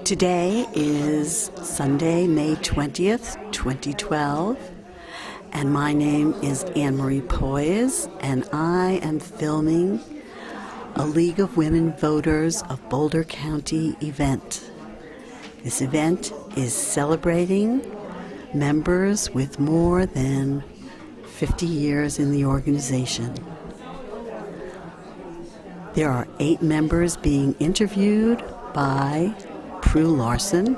Today is Sunday, May 20th, 2012, and my name is MROHP, and I am filming a League of Women Voters of Boulder County event. This event is celebrating members with more than 50 years in the organization. There are 8 members being interviewed by Prue Larson.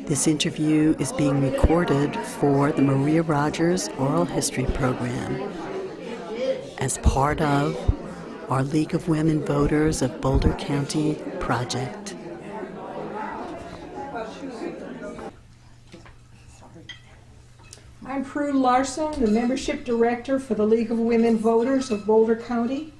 This interview is being recorded for the Maria Rogers Oral History Program as part of our League of Women Voters of Boulder County project. I'm Prue Larson, the Membership Director for the League of Women Voters of Boulder County,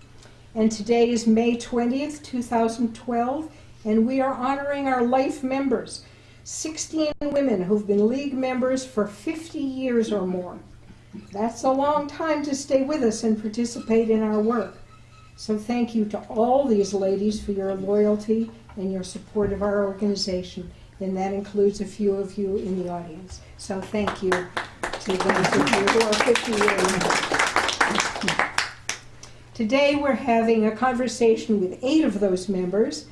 and today is May 20th, 2012, and we are honoring our life members, 16 women who've been League members for 50 years or more. That's a long time to stay with us and participate in our work. So thank you to all these ladies for your loyalty and your support of our organization, and that includes a few of you in the audience. So thank you to those of you who are 50 years. Today we're having a conversation with 8 of those members,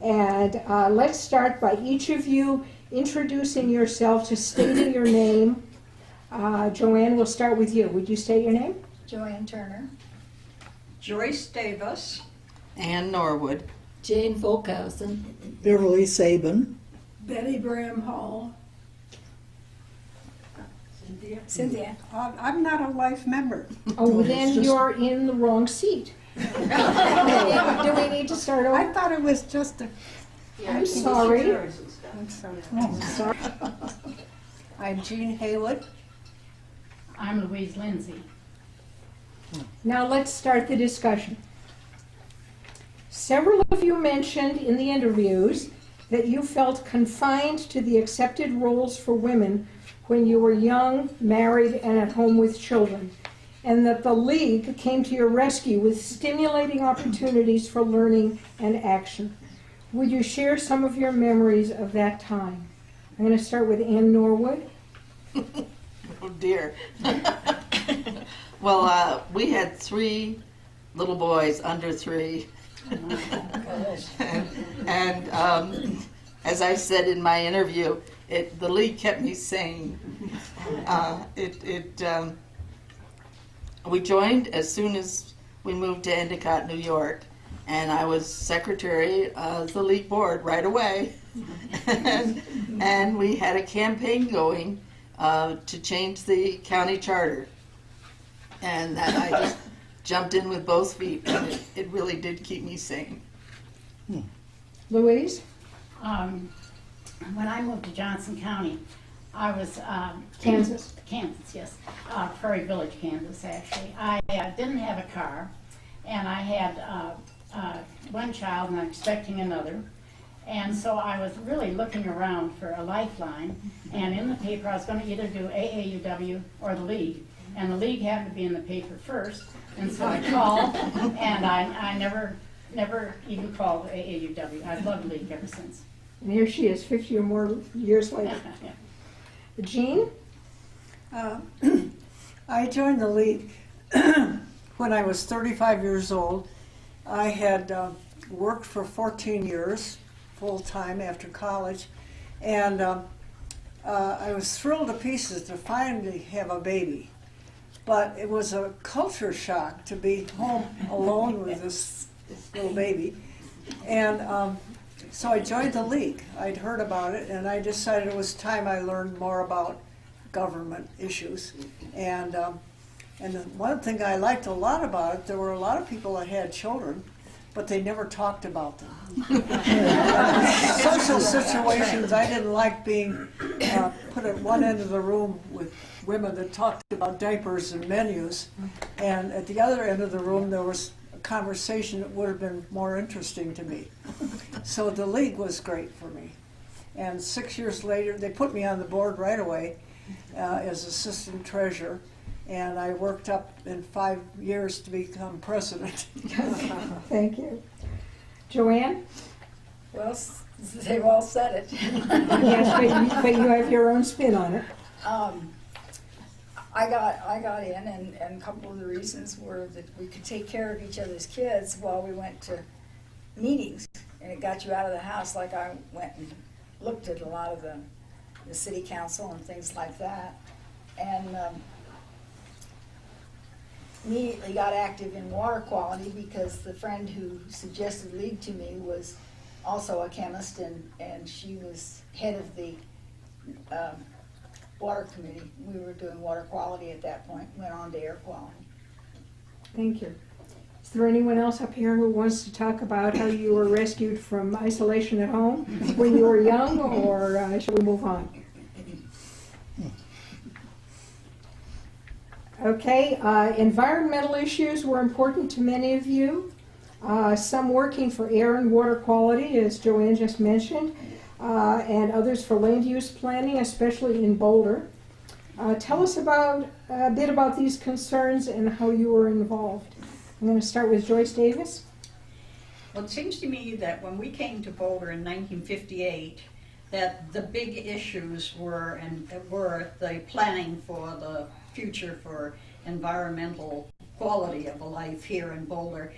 and let's start by each of you introducing yourself, just stating your name. Joanne, we'll start with you. Would you state your name? Joanne Turner. Joyce Davies. and Norwood. Jane Volckhausen. Beverly Sabin. Betty Bramhall. Cynthia. I'm not a life member. Oh, well, then you're in the wrong seat. Do we need to start over? I thought it was just a... I'm sorry. I'm sorry. Sorry. I'm Jean Haywood. I'm Louise Lindsey. Now let's start the discussion. Several of you mentioned in the interviews that you felt confined to the accepted roles for women when you were young, married, and at home with children, and that the League came to your rescue with stimulating opportunities for learning and action. Would you share some of your memories of that time? I'm going to start with Ann Norwood. Oh dear. Well, we had 3 little boys under 3. and as I said in my interview, the League kept me sane. We joined as soon as we moved to Endicott, New York, and I was secretary of the League board right away. and we had a campaign going to change the county charter, and that I just jumped in with both feet, and it really did keep me sane. Louise? When I moved to Johnson County, I was Kansas. Kansas, yes, Prairie Village, Kansas. Actually, I didn't have a car, and I had one child, and I'm expecting another. And so I was really looking around for a lifeline, and in the paper I was going to either do AAUW or the League, and the League happened to be in the paper first, and so I called, and I never even called AAUW. I've loved League ever since. And here she is, 50 or more years later. Jean? I joined the League when I was 35 years old. I had worked for 14 years full-time after college, and I was thrilled to pieces to finally have a baby. But it was a culture shock to be home alone with this little baby. And so I joined the League. I'd heard about it, and I decided it was time I learned more about government issues. And the one thing I liked a lot about it, there were a lot of people that had children, but they never talked about them. Social situations, I didn't like being put at one end of the room with women that talked about diapers and menus, and at the other end of the room there was a conversation that would have been more interesting to me. So the League was great for me. And 6 years later, they put me on the board right away as assistant treasurer, and I worked up in 5 years to become president. Thank you. Joanne? Well, they've all said it. Yes, but you have your own spin on it. I got in, and a couple of the reasons were that we could take care of each other's kids while we went to meetings, and it got you out of the house. Like I went and looked at a lot of the city council and things like that, and immediately got active in water quality because the friend who suggested League to me was also a chemist, and she was head of the water committee. We were doing water quality at that point, went on to air quality. Thank you. Is there anyone else up here who wants to talk about how you were rescued from isolation at home when you were young, or shall we move on? Okay, environmental issues were important to many of you. Some working for air and water quality, as Joanne just mentioned, and others for land use planning, especially in Boulder. Tell us a bit about these concerns and how you were involved. I'm going to start with Joyce Davies. Well, it seems to me that when we came to Boulder in 1958, that the big issues were the planning for the future for environmental quality of life here in Boulder.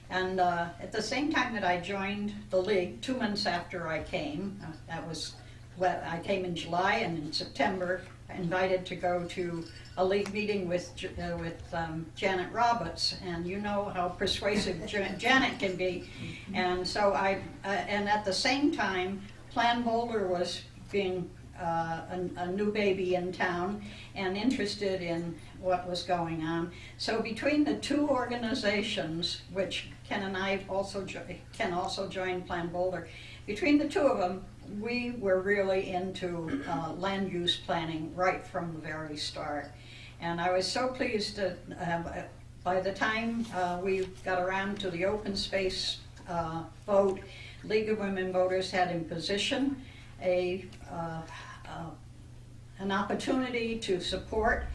And at the same time that I joined the League, 2 months after I came, I came in July, and in September invited to go to a League meeting with Janet Roberts, and you know how persuasive Janet can be. And so and at the same time, Plan Boulder was being a new baby in town and interested in what was going on. So between the two organizations, which Ken and I Ken also joined Plan Boulder, between the two of them, we were really into land use planning right from the very start. And I was so pleased to by the time we got around to the open space vote, League of Women Voters had in position an opportunity to support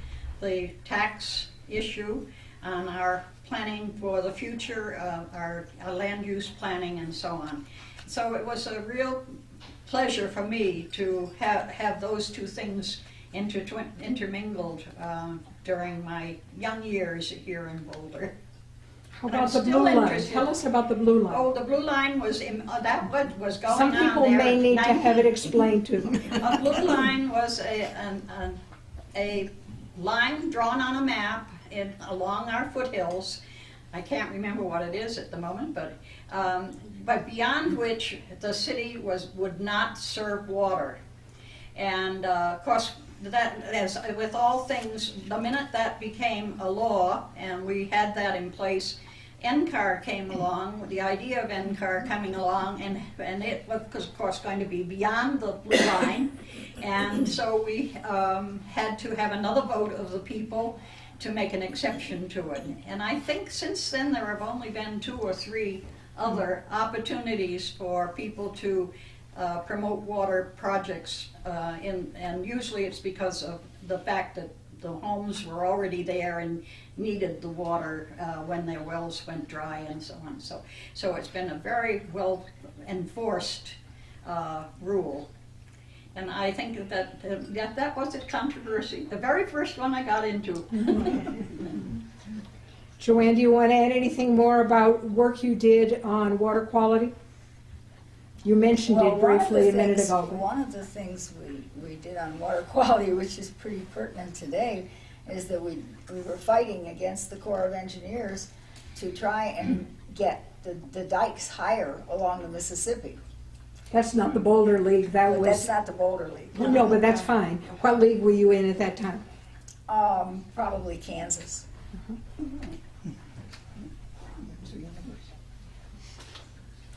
the tax issue on our planning for the future, our land use planning and so on. So it was a real pleasure for me to have those two things intermingled during my young years here in Boulder. How about the blue line? Tell us about the blue line. Oh, the blue line was that what was going on Some people there. may need to have it explained to them. A blue line was a line drawn on a map along our foothills. I can't remember what it is at the moment, but beyond which the city would not serve water. And of course, that, as with all things, the minute that became a law and we had that in place, NCAR came along, with the idea of NCAR coming along, and it was of course going to be beyond the blue line, and so we had to have another vote of the people to make an exception to it. And I think since then there have only been 2 or 3 other opportunities for people to promote water projects, and usually it's because of the fact that the homes were already there and needed the water when their wells went dry and so on. So it's been a very well enforced rule. And I think that was a controversy, the very first one I got into. Joanne, do you want to add anything more about work you did on water quality? You mentioned it briefly a minute ago. One of the things we did on water quality, which is pretty pertinent today, is that we were fighting against the Corps of Engineers to try and get the dikes higher along the Mississippi. That's not the Boulder League, that But was... that's not the Boulder League. No, but that's fine. What league were you in at that time? Probably Kansas.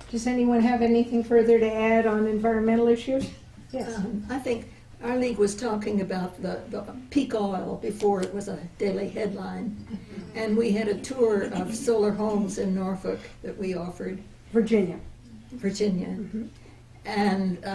Does anyone have anything further to add on environmental issues? Yes. I think our league was talking about the peak oil before it was a daily headline. And we had a tour of solar homes in Norfolk that we offered. Virginia. And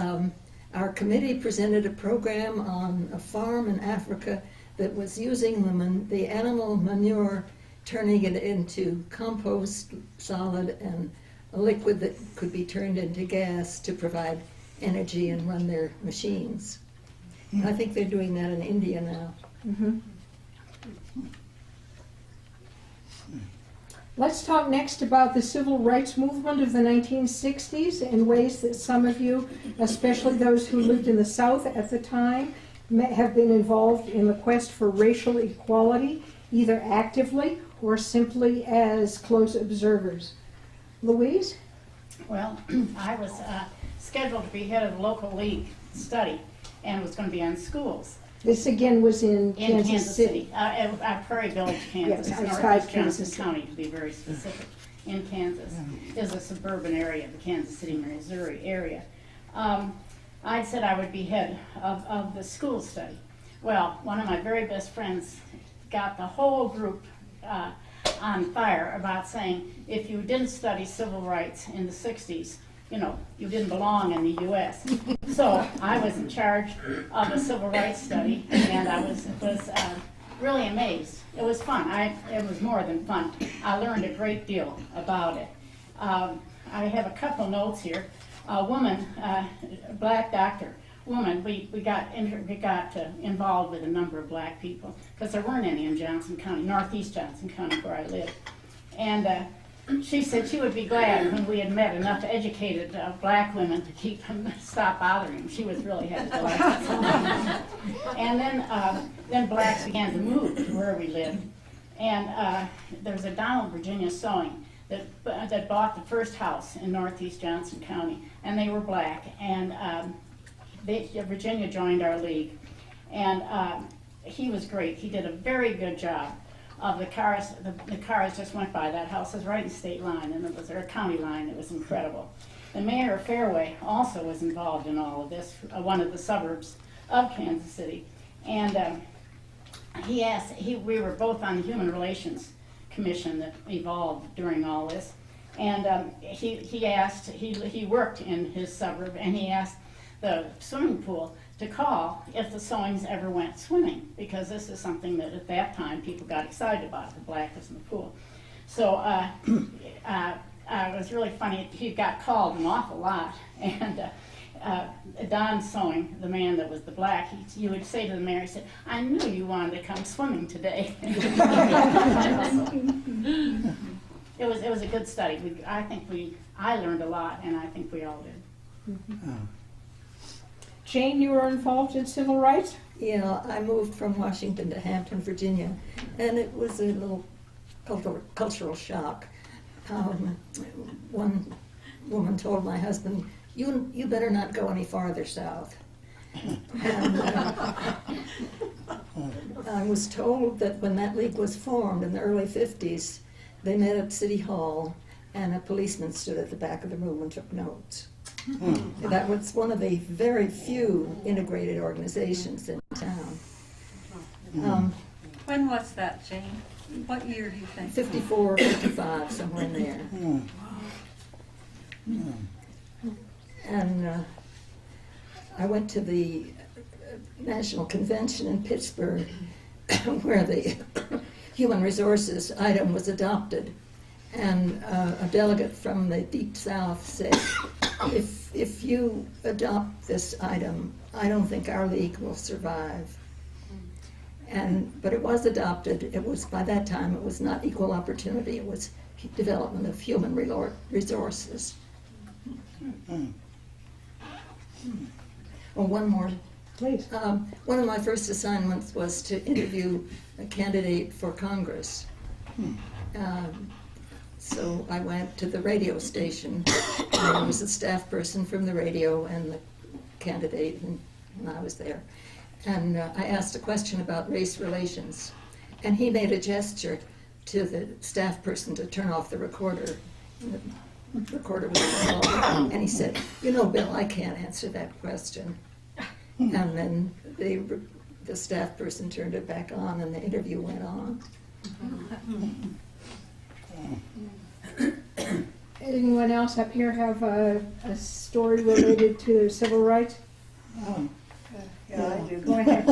our committee presented a program on a farm in Africa that was using the animal manure, turning it into compost, solid, and a liquid that could be turned into gas to provide energy and run their machines. I think they're doing that in India now. Let's talk next about the civil rights movement of the 1960s and ways that some of you, especially those who lived in the South at the time, have been involved in the quest for racial equality, either actively or simply as close observers. Louise? Well, I was scheduled to be head of the local league study and was going to be on schools This again was in in Kansas City. Prairie Village, Kansas, Yes, northeast outside Johnson Kansas City. County to be very specific. In Kansas is a suburban area of the Kansas City, Missouri area. I said I would be head of the school study. Well, one of my very best friends got the whole group on fire about saying if you didn't study civil rights in the 60s, you know, you didn't belong in the U.S. So I was in charge of a civil rights study, and I was really amazed. It was fun. It was more than fun. I learned a great deal about it. I have a couple notes here. A woman, a black doctor, woman, we got involved with a number of black people because there weren't any in Johnson County, northeast Johnson County where I live. And she said she would be glad when we had met enough educated black women to keep them, stop bothering them. She was really happy. And then blacks began to move to where we lived. And there was a Donald Virginia Sewing that bought the first house in northeast Johnson County, and they were black. And Virginia joined our league, and he was great. He did a very good job of the cars. The cars just went by. That house is right in state line, and it was our county line. It was incredible. The mayor of Fairway also was involved in all of this, one of the suburbs of Kansas City. And he asked, we were both on the Human Relations Commission that evolved during all this. And he worked in his suburb, and he asked the swimming pool to call if the Sewings ever went swimming, because this is something that at that time people got excited about, the blackness in the pool. So it was really funny. He got called an awful lot, and Don Sewing, the man that was the black, you would say to the mayor, he said, "I knew you wanted to come swimming today." It was a good study. I learned a lot, and I think we all did. Jane, you were involved in civil rights? Yeah, I moved from Washington to Hampton, Virginia, and it was a little cultural shock. One woman told my husband, you better not go any farther south. And I was told that when that league was formed in the early 50s, they met at City Hall, and a policeman stood at the back of the room and took notes. That was one of the very few integrated organizations in town. When was that, Jane? What year do you think? 54, 55, somewhere in there. And I went to the National Convention in Pittsburgh where the Human Resources item was adopted. And a delegate from the Deep South said, if you adopt this item, I don't think our league will survive. But it was adopted. It was, by that time, it was not equal opportunity. It was development of human resources. Oh, one more. Please. One of my first assignments was to interview a candidate for Congress. So I went to the radio station, and there was a staff person from the radio and the candidate, and I was there. And I asked a question about race relations, and he made a gesture to the staff person to turn off the recorder. And the recorder was turned off, and he said, "You know, Bill, I can't answer that question." And then the staff person turned it back on, and the interview went on. Anyone else up here have a story related to civil rights? Yeah, I do. Go ahead.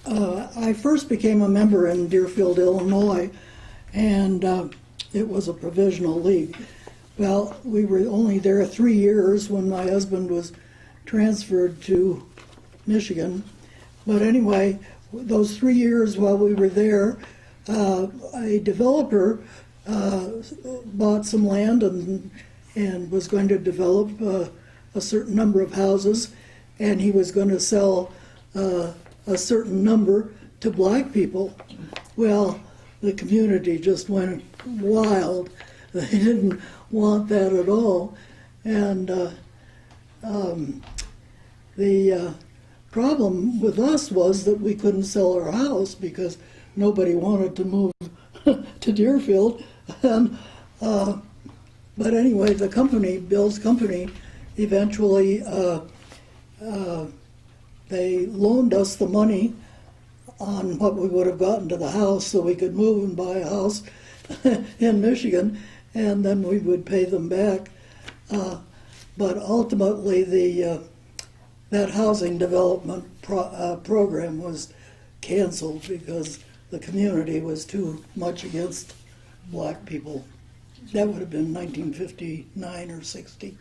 I first became a member in Deerfield, Illinois, and it was a provisional league. Well, we were only there 3 years when my husband was transferred to Michigan. But anyway, those 3 years while we were there, a developer bought some land and was going to develop a certain number of houses, and he was going to sell a certain number to black people. Well, the community just went wild. They didn't want that at all. And the problem with us was that we couldn't sell our house because nobody wanted to move to Deerfield. And, but anyway, the company, Bill's company, eventually they loaned us the money on what we would have gotten to the house so we could move and buy a house in Michigan, and then we would pay them back. But ultimately, that housing development program was canceled because the community was too much against black people. That would have been 1959 or 60.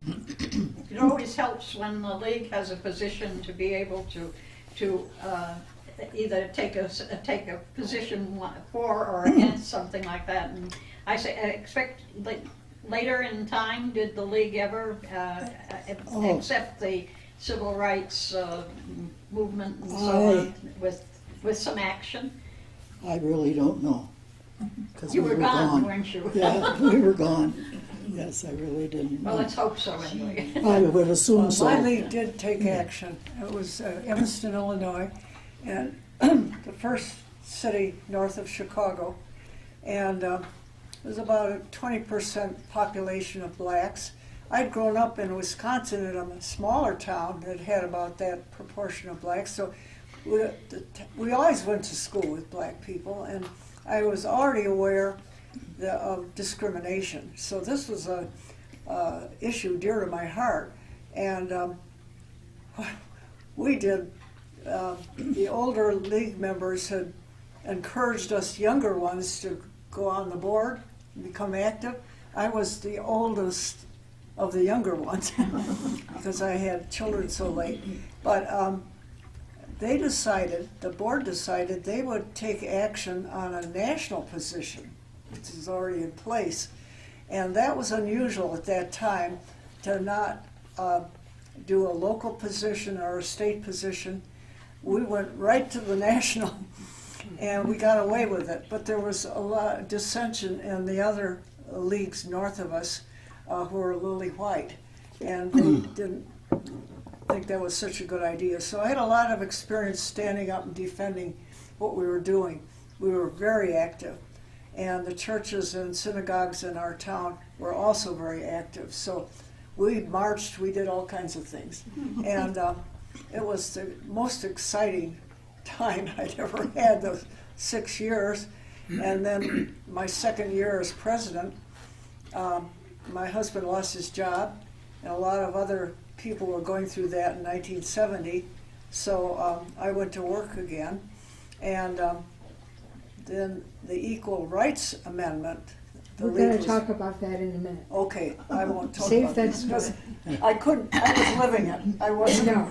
It always helps when the league has a position to be able to either take a position for or against something like that. And I expect later in time, did the league ever accept the civil rights movement and so on with some action? I really don't know. You were gone, weren't you? Yeah, we were gone. Yes, I really didn't know. Well, let's hope so anyway. I would assume so. My league did take action. It was Evanston, Illinois, and the first city north of Chicago, and it was about a 20% population of blacks. I'd grown up in Wisconsin in a smaller town that had about that proportion of blacks, so we always went to school with black people, and I was already aware of discrimination. So this was a issue dear to my heart, and we did. The older league members had encouraged us younger ones to go on the board and become active. I was the oldest of the younger ones because I had children so late. But the board decided they would take action on a national position, which is already in place. And that was unusual at that time, to not do a local position or a state position. We went right to the national, and we got away with it. But there was a lot of dissension in the other leagues north of us who were lily white, and they didn't think that was such a good idea. So I had a lot of experience standing up and defending what we were doing. We were very active, and the churches and synagogues in our town were also very active. So we marched, we did all kinds of things, and it was the most exciting time I'd ever had, those 6 years. And then my second year as president, my husband lost his job, and a lot of other people were going through that in 1970. So I went to work again, and then the Equal Rights Amendment. We're going to talk about that in a minute. Okay, I won't talk Save about that this because I couldn't. I was living it. I wasn't. No.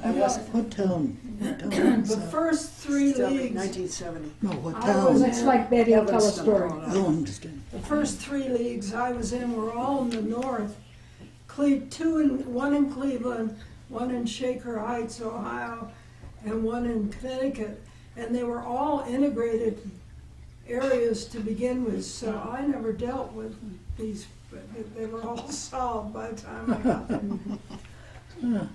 I wasn't. What town? The first three leagues, 1970. No, what I was town? Let's like Betty will tell a Evanston, story. I don't understand. the first three leagues I was in were all in the north. One in Cleveland, one in Shaker Heights, Ohio, and one in Connecticut. And they were all integrated areas to begin with, so I never dealt with these, they were all solved by the time I got there.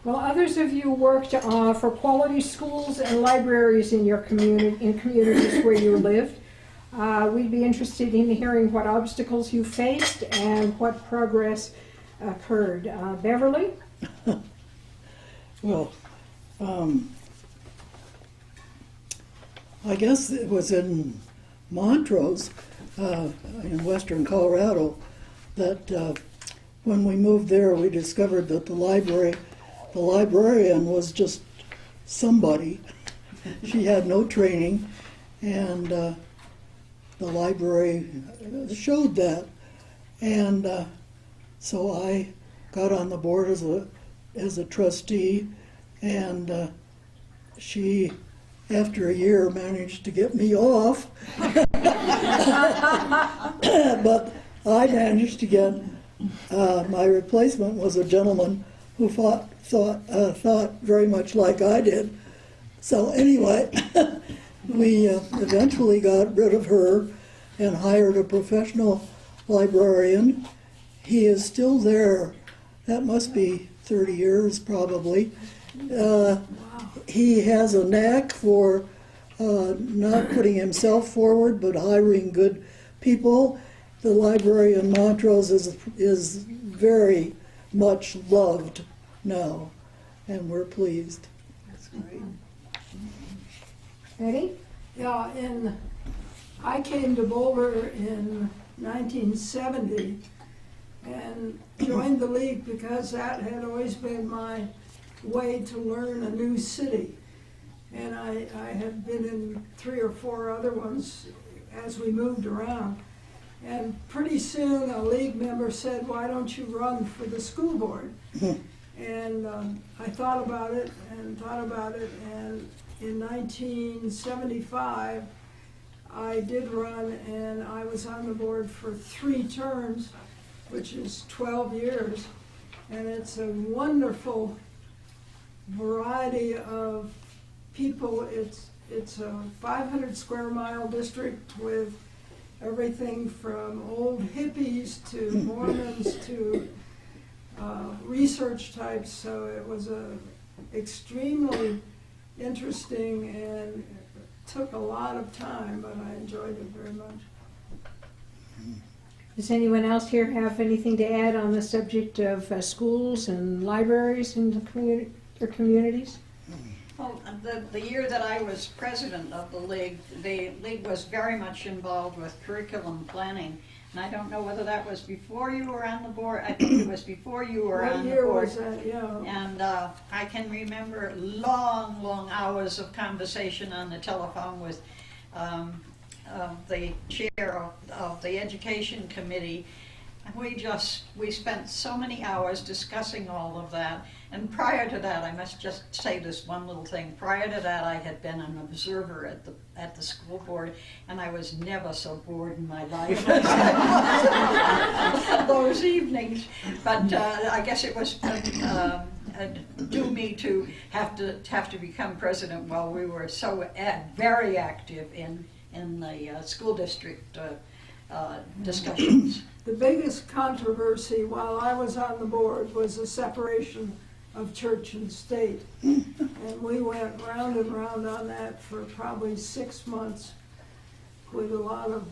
Well, others of you worked for quality schools and libraries in your community, in communities where you lived. We'd be interested in hearing what obstacles you faced and what progress occurred. Beverly? Well, I guess it was in Montrose, in western Colorado, that when we moved there, we discovered that the library the librarian was just somebody. She had no training, and the library showed that. And so I got on the board as a trustee, and she, after a year, managed to get me off. But I managed to get, my replacement was a gentleman who thought very much like I did. So anyway, we eventually got rid of her and hired a professional librarian. He is still there. That must be 30 years probably. He has a knack for not putting himself forward, but hiring good people. The library in Montrose is very much loved now, and we're pleased. That's great. Betty? Yeah, I came to Boulder in 1970 and joined the League because that had always been my way to learn a new city. And I had been in 3 or 4 other ones as we moved around. And pretty soon a League member said, "Why don't you run for the school board?" And I thought about it, and in 1975 I did run, and I was on the board for 3 terms, which is 12 years. And it's a wonderful variety of people. It's a 500 square mile district with everything from old hippies to Mormons to research types. So it was extremely interesting and took a lot of time, but I enjoyed it very much. Does anyone else here have anything to add on the subject of schools and libraries in their communities? Well, the year that I was president of the League was very much involved with curriculum planning. And I don't know whether that was before you were on the board. I think it was before you were on the board. What year was that? Yeah. And I can remember long, long hours of conversation on the telephone with the chair of the education committee. We spent so many hours discussing all of that. And prior to that, I must just say this one little thing. Prior to that, I had been an observer at the school board, and I was never so bored in my life as those evenings. But I guess it was due me to have to become president while we were so very active in the school district discussions. The biggest controversy while I was on the board was the separation of church and state. And we went round and round on that for probably 6 months with a lot of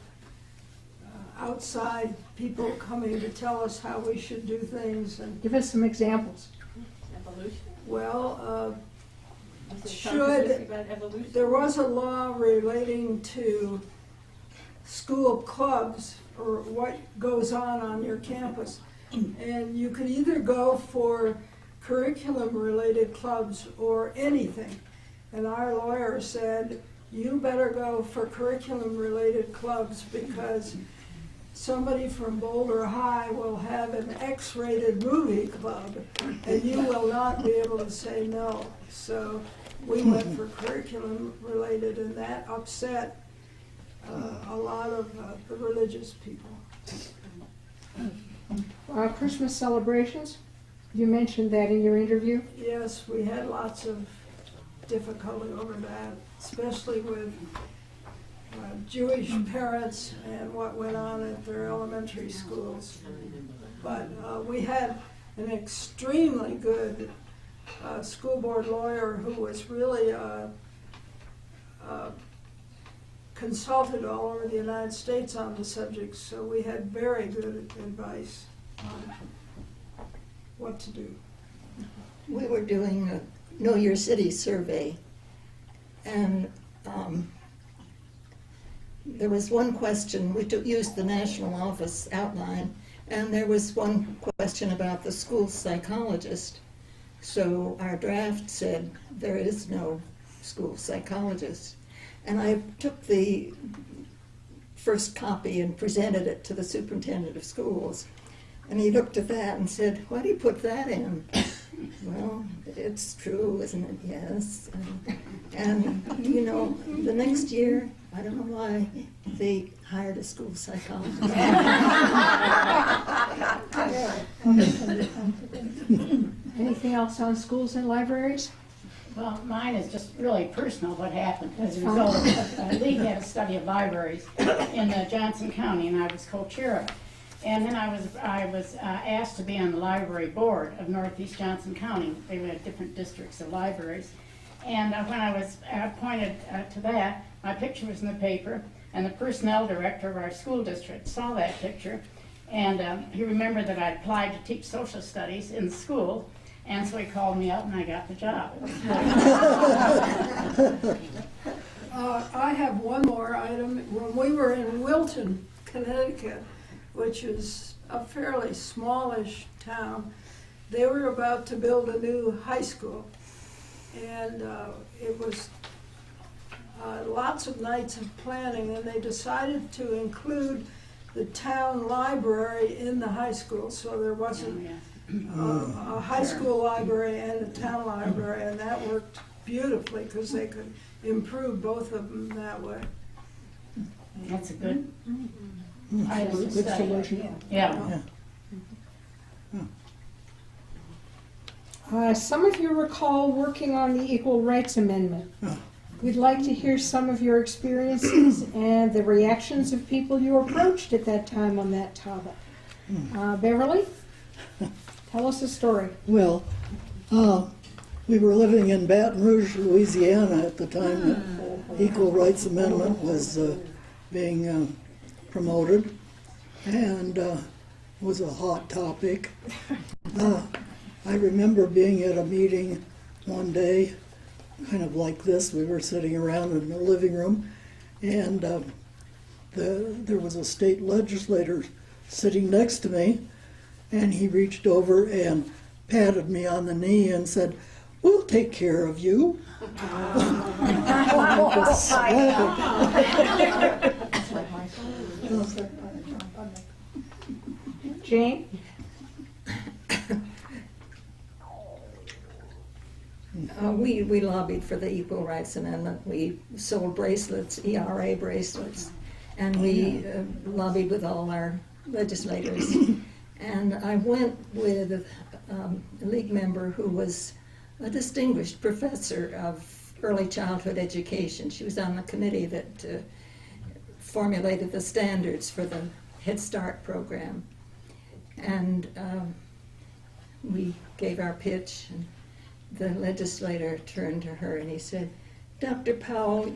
outside people coming to tell us how we should do things. And Give us some examples. well, there was a law relating to school clubs or what goes on your campus. And you could either go for curriculum-related clubs or anything. And our lawyer said, you better go for curriculum-related clubs because somebody from Boulder High will have an X-rated movie club and you will not be able to say no. So we went for curriculum-related, and that upset a lot of the religious people. Christmas celebrations, you mentioned that in your interview. Yes, we had lots of difficulty over that, especially with Jewish parents and what went on at their elementary schools. But we had an extremely good school board lawyer who was really consulted all over the United States on the subject, so we had very good advice on what to do. We were doing a Know Your City survey, and there was one question. We used the national office outline, and there was one question about the school psychologist. So our draft said there is no school psychologist. And I took the first copy and presented it to the superintendent of schools. And he looked at that and said, "Why do you put that in?" Well, it's true, isn't it? Yes. And you know, the next year, I don't know why, they hired a school psychologist. Anything else on schools and libraries? Well, mine is just really personal, what happened. As a result, Lee had a study of libraries in Johnson County, and I was co-chair of it. And then I was asked to be on the library board of Northeast Johnson County. They had different districts of libraries. And when I was appointed to that, my picture was in the paper, and the personnel director of our school district saw that picture, and he remembered that I applied to teach social studies in the school, and so he called me up and I got the job. I have one more item. When we were in Wilton, Connecticut, which is a fairly smallish town, they were about to build a new high school. And it was lots of nights of planning, and they decided to include the town library in the high school, so there wasn't a high school library and a town library, and that worked beautifully because they could improve both of them that way. That's a good item to Good study. solution. Yeah. Some of you recall working on the Equal Rights Amendment. We'd like to hear some of your experiences and the reactions of people you approached at that time on that topic. Beverly, tell us a story. Well, we were living in Baton Rouge, Louisiana at the time that Equal Rights Amendment was being promoted, and was a hot topic. I remember being at a meeting one day, kind of like this. We were sitting around in the living room, and there was a state legislator sitting next to me, and he reached over and patted me on the knee and said, "We'll take care of you." Jane? We lobbied for the Equal Rights Amendment. We sold bracelets, ERA bracelets, and we lobbied with all our legislators. And I went with a league member who was a distinguished professor of early childhood education. She was on the committee that formulated the standards for the Head Start program. And we gave our pitch, and the legislator turned to her and he said, "Dr. Powell,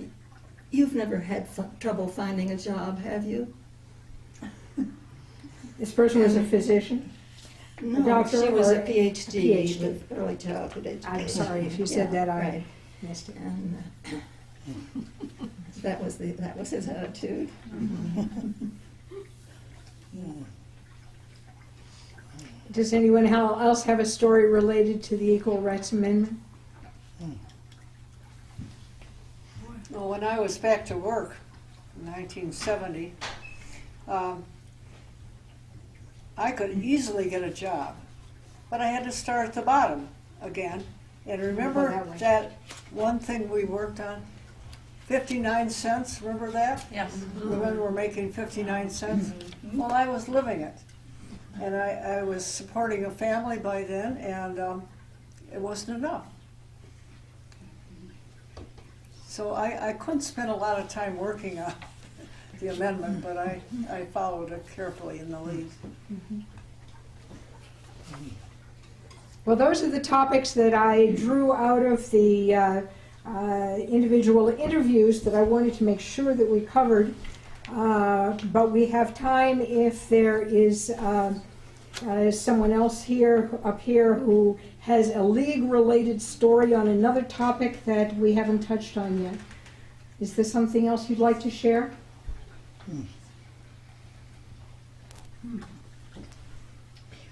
you've never had trouble finding a job, have you?" This person was a physician? No, doctor she was or a PhD, PhD. with early childhood education. I'm sorry if you said that, I right. missed it. And that was his attitude. Does anyone else have a story related to the Equal Rights Amendment? Well, when I was back to work in 1970, I could easily get a job, but I had to start at the bottom again. And remember that one thing we worked on? 59 cents, remember that? Yes. Women were making 59 cents. Well, I was living it. And I was supporting a family by then, and it wasn't enough. So I couldn't spend a lot of time working on the amendment, but I followed it carefully in the lead. Well, those are the topics that I drew out of the individual interviews that I wanted to make sure that we covered. But we have time if there is someone else up here who has a league-related story on another topic that we haven't touched on yet. Is there something else you'd like to share?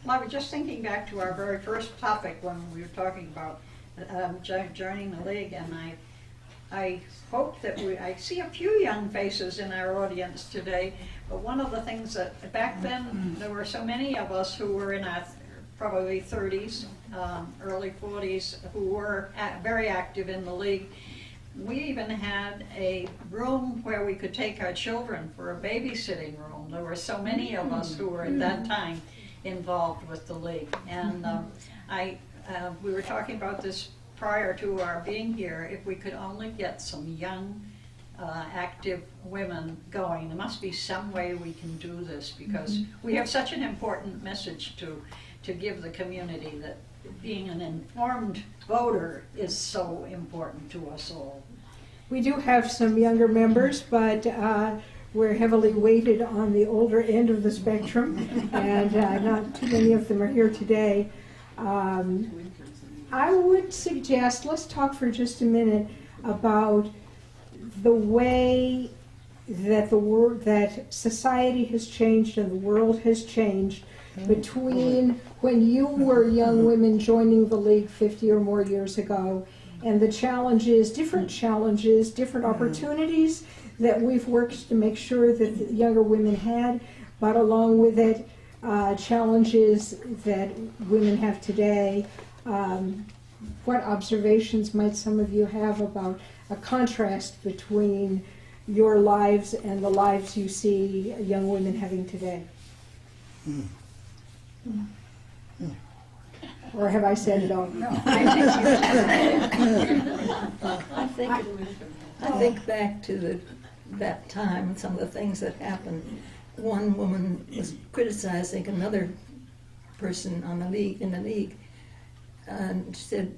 Well, I was just thinking back to our very first topic when we were talking about joining the league, and I hope that I see a few young faces in our audience today, but one of the things that back then there were so many of us who were in our probably 30s, early 40s, who were very active in the league. We even had a room where we could take our children for a babysitting room. There were so many of us who were at that time involved with the league. And we were talking about this prior to our being here. If we could only get some young, active women going, there must be some way we can do this, because we have such an important message to give the community, that being an informed voter is so important to us all. We do have some younger members, but we're heavily weighted on the older end of the spectrum, and not too many of them are here today. I would suggest, let's talk for just a minute about the way that that society has changed and the world has changed between when you were young women joining the league 50 or more years ago, and the challenges, different opportunities that we've worked to make sure that the younger women had, but along with it, challenges that women have today. What observations might some of you have about a contrast between your lives and the lives you see young women having today? Or have I said it all? No. I think back to that time and some of the things that happened. One woman was criticizing another person in the league, and said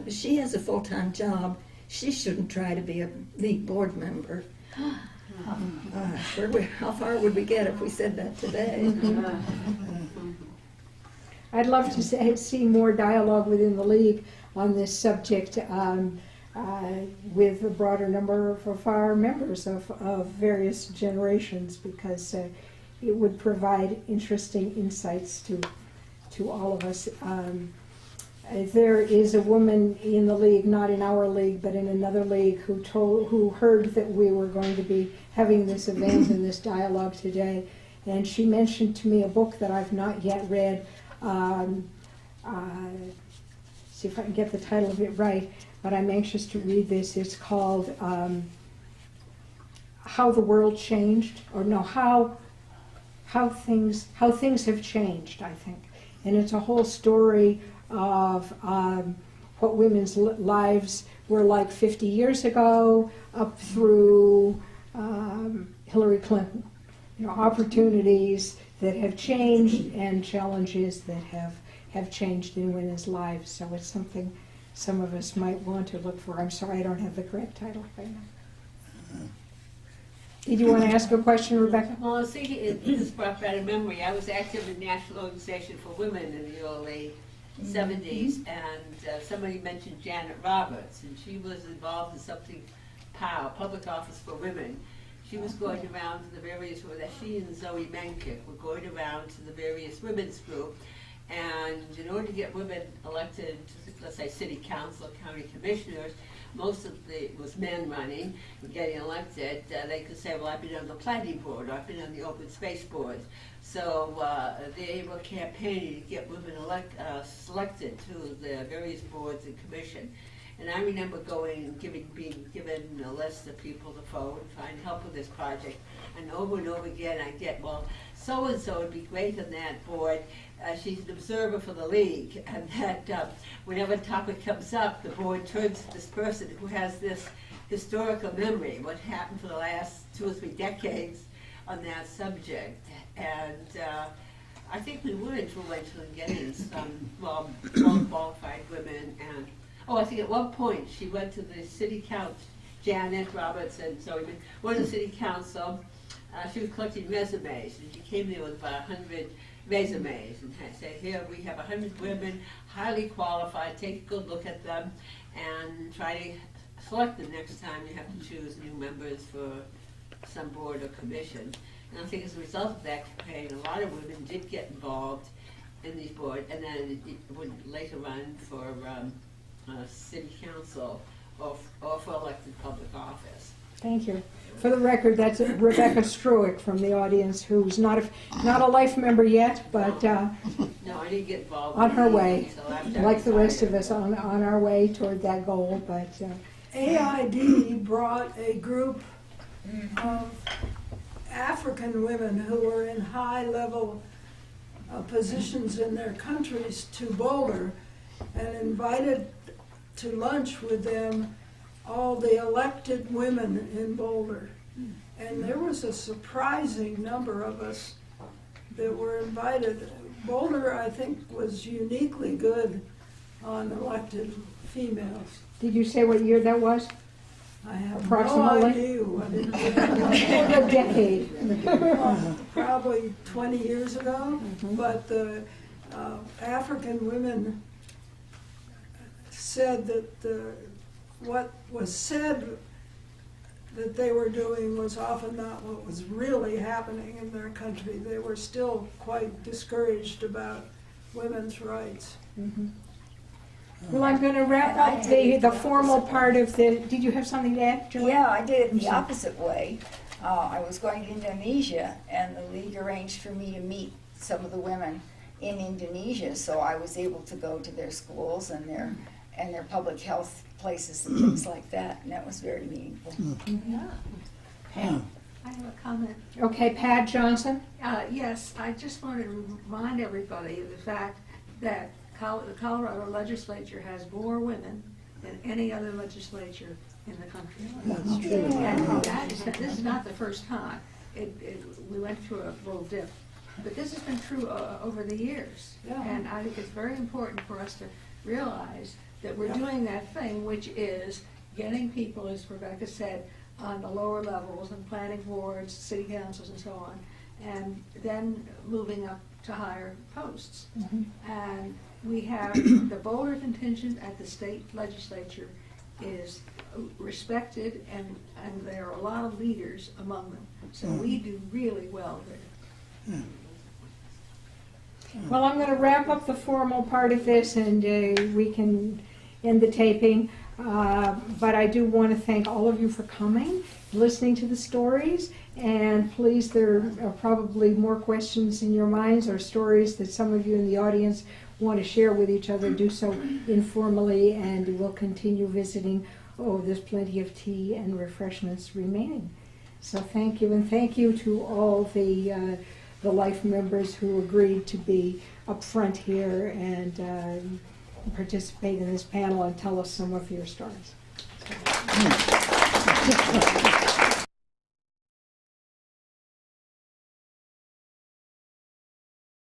she has a full-time job. She shouldn't try to be a league board member. How far would we get if we said that today? I'd love to see more dialogue within the league on this subject with a broader number of our members of various generations, because it would provide interesting insights to all of us. There is a woman in the league, not in our league, but in another league, who heard that we were going to be having this event and this dialogue today, and she mentioned to me a book that I've not yet read. See if I can get the title of it right, but I'm anxious to read this. It's called How the World Changed, or no, How Things Have Changed, I think. And it's a whole story of what women's lives were like 50 years ago, up through Hillary Clinton. Opportunities that have changed and challenges that have changed in women's lives. So it's something some of us might want to look for. I'm sorry I don't have the correct title right now. Did you want to ask a question, Rebecca? Well, I was thinking, it just brought back a memory. I was active in the National Organization for Women in the early 70s, and somebody mentioned Janet Roberts, and she was involved in something, POW, Public Office for Women. She was going around to the various, she and Zoe Menkick were going around to the various women's group, and in order to get women elected to, let's say, city council, county commissioners, most of it was men running and getting elected. They could say, well, I've been on the planning board, or I've been on the open space board. So they were campaigning to get women selected to the various boards and commission. And I remember going and being given a list of people to phone, trying to help with this project. And over again I get, well, so-and-so would be great on that board. She's an observer for the league. And that whenever a topic comes up, the board turns to this person who has this historical memory, what happened for the last 2 or 3 decades on that subject. And I think we were influential in getting some qualified women. And I think at one point she went to the city council, Janet Roberts and Zoe, went to the city council. She was collecting resumes, and she came there with about 100 resumes and said, here we have 100 women, highly qualified, take a good look at them and try to select them next time you have to choose new members for some board or commission. And I think as a result of that campaign, a lot of women did get involved, in these boards, and then it would later run for city council or for elected public office. Thank you. For the record, that's Rebecca Struick from the audience, who's not a life member yet, but No, I didn't get involved. on her with it way, until after I like the rest of retired. us, on our way toward that goal. But AID brought a group of African women who were in high-level positions in their countries to Boulder and invited to lunch with them all the elected women in Boulder. And there was a surprising number of us that were invited. Boulder, I think, was uniquely good on elected females. did you say what year that was? I have Approximately? no idea what it A decade. is. Probably 20 years ago, but the African women said that what was said that they were doing was often not what was really happening in their country. They were still quite discouraged about women's rights. Well, I'm going to wrap up the formal part of the. Did you have something to add, Joanne? Yeah, I did it the opposite way. I was going to Indonesia, and the league arranged for me to meet some of the women in Indonesia, so I was able to go to their schools and their public health places and things like that, and that was very meaningful. Pam? I have a comment. Okay, Pat Johnson. Yes, I just wanted to remind everybody of the fact that the Colorado legislature has more women than any other legislature in the country. That's true. And this is not the first time. We went through a little dip. But this has been true over the years. Yeah. And I think it's very important for us to realize that we're doing that thing, which is getting people, as Rebecca said, on the lower levels and planning boards, city councils and so on, and then moving up to higher posts. And we have the Boulder contingent at the state legislature is respected, and there are a lot of leaders among them. So we do really well there. Well, I'm going to wrap up the formal part of this, and we can end the taping. But I do want to thank all of you for coming, listening to the stories, and please, there are probably more questions in your minds or stories that some of you in the audience want to share with each other. Do so informally, and we'll continue visiting. Oh, there's plenty of tea and refreshments remaining. So thank you, and thank you to all the life members who agreed to be up front here and participate in this panel and tell us some of your stories.